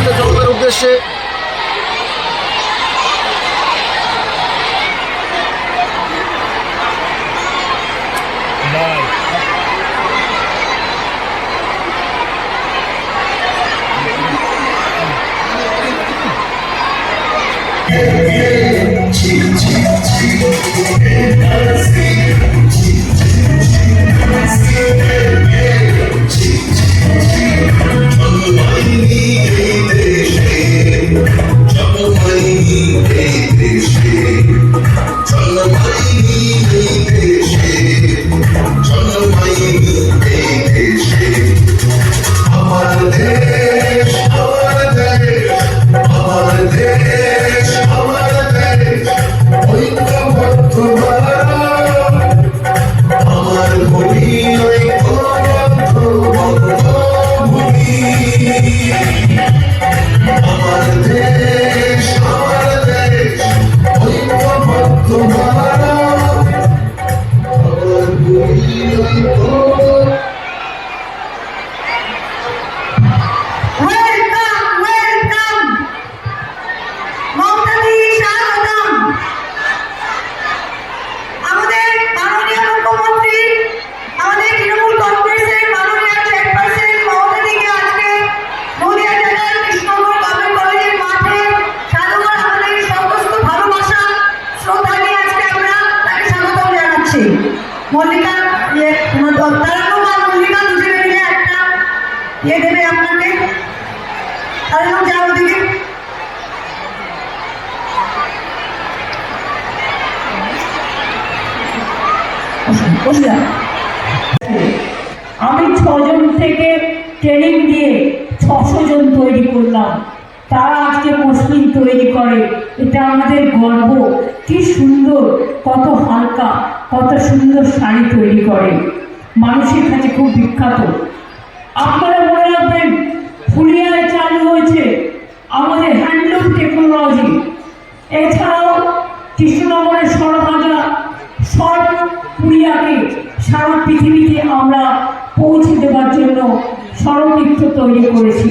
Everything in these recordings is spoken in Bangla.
ভারতের জনতার উদ্দেশ্যে মল্লিকা মল্লিকা দুজনে মিলে একটা দেবে আপনাকে। তাহলে যাও দিকে আমি 6 জন থেকে ট্রেনিং দিয়ে 600 জন তৈরি করলাম। তারা আজকে মসলিন তৈরি করে, এটা আমাদের গর্ব। কি সুন্দর, কত হালকা, কত সুন্দর শাড়ি তৈরি করে, মানুষের কাছে খুব বিখ্যাত। আপনারা মনে রাখবেন, ফুলিয়ায় চালু হয়েছে আমাদের হ্যান্ডলুম টেকনোলজি। এছাড়াও কৃষ্ণনগরের সরভাজা সব পুরিয়াকে সারা পৃথিবীতে আমরা পৌঁছে দেওয়ার জন্য সরবৃত্ত তৈরি করেছি।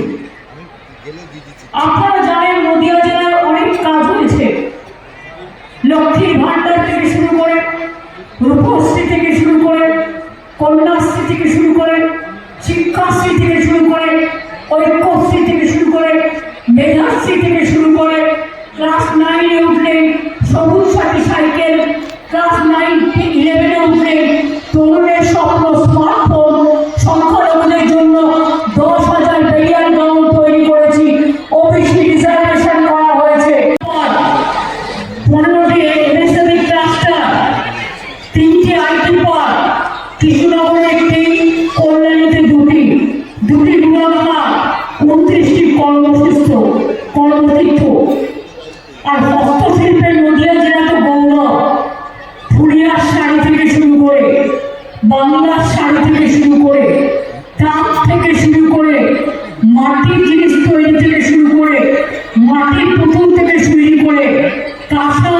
আপনারা জানেন নদিয়া জেলায় অনেক কাজ হয়েছে, লক্ষ্মীর ভান্ডার থেকে শুরু করে, রূপশ্রী থেকে শুরু করে, কন্যাশ্রী থেকে শুরু করে, শিক্ষাশ্রী থেকে শুরু করে, ঐক্যশ্রী থেকে শুরু করে, মেধাশ্রী থেকে শুরু করে, ক্লাস 9-এ উঠলে সবুজ সাথী সাইকেল, ক্লাস 9-11-এ উঠলে তরুণের স্বপ্ন স্মার্টফোন, সংখ্যালঘুদের জন্য 10,000 বেরিয়ার গ্রাউন্ড তৈরি করেছি, ওবিসি রিজার্ভেশন করা হয়েছে, 15টি এমএসএমই ক্লাস্টার, 3টি আইটি পার্ক, কৃষ্ণনগরে একটি, কল্যাণীতে দুটি বিভাগ, 29টি কর্মতীর্থ। আর হস্তশিল্পের নদিয়া জেলা তো গৌরব। ফুলিয়ার শাড়ি থেকে শুরু করে, বাংলার শাড়ি থেকে শুরু করে, তাঁত থেকে শুরু করে, মাটির জিনিস তৈরি থেকে শুরু করে, মাটির পুতুল থেকে শুরু করে, কাঁসা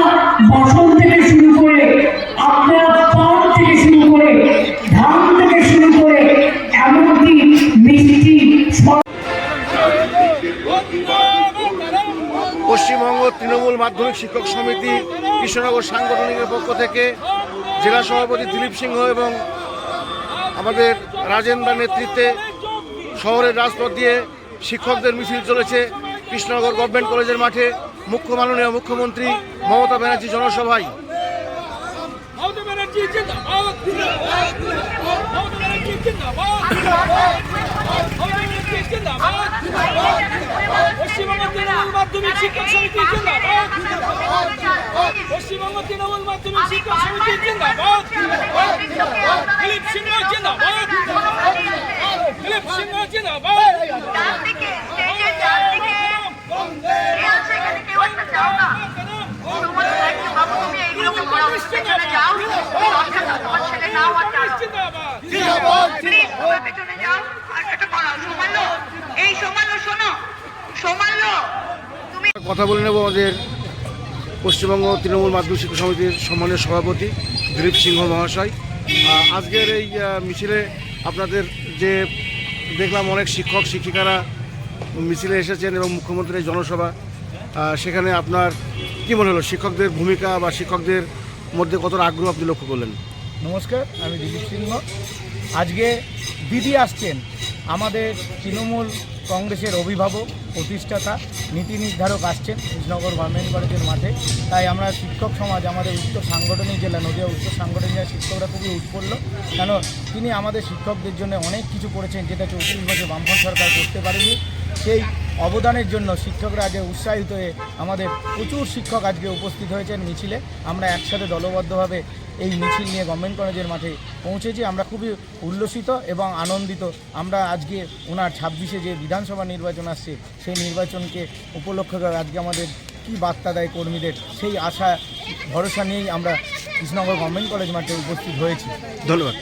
বাসন থেকে শুরু করে, আপনার পাট থেকে শুরু করে, ধান থেকে শুরু করে, এমনকি মিষ্টি। পশ্চিমবঙ্গ তৃণমূল মাধ্যমিক শিক্ষক সমিতি কৃষ্ণনগর সাংগঠনিকের পক্ষ থেকে জেলা সভাপতি দিলীপ সিংহ এবং আমাদের রাজেন্দ্র নেতৃত্বে শহরের রাজপথ দিয়ে শিক্ষকদের মিছিল চলেছে কৃষ্ণনগর গভর্নমেন্ট কলেজের মাঠে। মাননীয় মুখ্যমন্ত্রী মমতা ব্যানার্জি জনসভায় পশ্চিমবঙ্গ তৃণমূল মাধ্যমিক শিক্ষক সমিতি জিন্দাবাদ, পশ্চিমবঙ্গ তৃণমূল মাধ্যমিক শিক্ষক সমিতি জিন্দাবাদ, দিলীপ সিংহ জিন্দাবাদ, দিলীপ সিংহ জিন্দাবাদ। কথা বলে নেব আমাদের পশ্চিমবঙ্গ তৃণমূল মাধ্যমিক শিক্ষক সমিতির সম্মানীয় সভাপতি দিলীপ সিংহ মহাশয়। আজকের এই মিছিলে আপনাদের যে দেখলাম অনেক শিক্ষক শিক্ষিকারা মিছিলে এসেছেন এবং মুখ্যমন্ত্রীর জনসভা, সেখানে আপনার কী মনে হলো শিক্ষকদের ভূমিকা বা শিক্ষকদের মধ্যে কতটা আগ্রহ আপনি লক্ষ্য করলেন? নমস্কার, আমি দিলীপ সিংহ। আজকে দিদি আসছেন আমাদের তৃণমূল কংগ্রেসের অভিভাবক, প্রতিষ্ঠাতা, নীতি নির্ধারক আসছেন কৃষ্ণনগর গভর্নমেন্ট কলেজের মাঠে। তাই আমরা শিক্ষক সমাজ, আমাদের উত্তর সাংগঠনিক জেলা নদিয়া উত্তর সাংগঠনিক জেলার শিক্ষকরা খুবই উৎফুল্ল, কেন তিনি আমাদের শিক্ষকদের জন্য অনেক কিছু করেছেন যেটা 34 বছর বামফ্রন্ট সরকার করতে পারেনি। সেই অবদানের জন্য শিক্ষকরা আজকে উৎসাহিত হয়ে আমাদের প্রচুর শিক্ষক আজকে উপস্থিত হয়েছেন মিছিলে। আমরা একসাথে দলবদ্ধভাবে এই মিছিল নিয়ে গভর্নমেন্ট কলেজের মাঠে পৌঁছেছি। আমরা খুবই উল্লসিত এবং আনন্দিত। আমরা আজকে ওনার 26-এ যে বিধানসভা নির্বাচন আসছে সেই নির্বাচনকে উপলক্ষ করে আজকে আমাদের কী বার্তা দেয় কর্মীদের, সেই আশা ভরসা নিয়েই আমরা কৃষ্ণনগর গভর্নমেন্ট কলেজ মাঠে উপস্থিত হয়েছি। ধন্যবাদ।